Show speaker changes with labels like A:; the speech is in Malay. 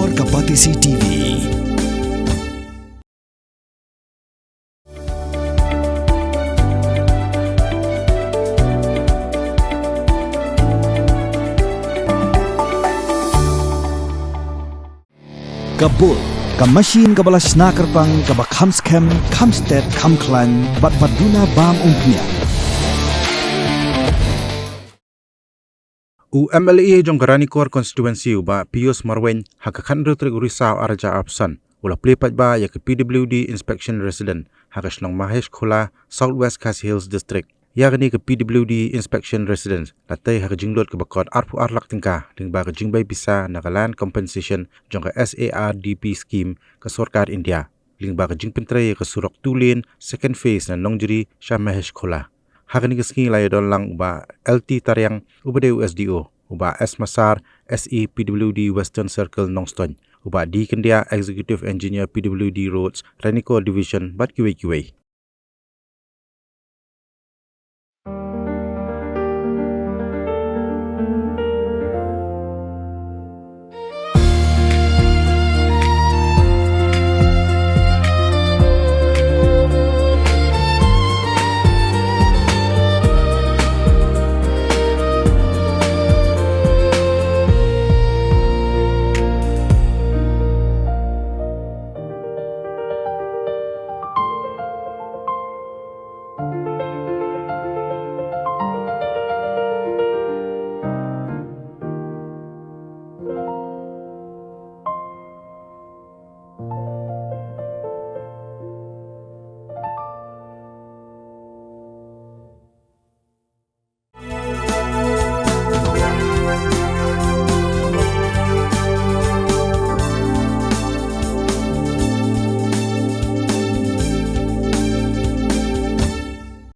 A: Ranikor Kapatisi TV. Kabul, kamasin kabalas nakarpang kabakhamskem, kamstet, kamklan, batbaduna bam umpnya.
B: UMLA jong Ranikor constituency uba Pius Marweiñ hakakan rutrik urisau arja absan ula plepat ba ya ke PWD inspection resident haka Shnong Maheshkhola Southwest Khasi Hills district yakni ke PWD inspection resident latai haka jinglot ke bakot arpu arlak tingkah ding ba ke jingbay bisa nagalan compensation jong ke SARDP scheme ke Sarkar India ling ba ke jingpentre ke surok tulin second phase na nongjeri sha Maheshkhola haka ni ke ski lai don lang uba LT Taryang uba de USDO uba S Masar SE PWD Western Circle Nongston uba di kendia Executive Engineer PWD Roads Ranikor Division bat QA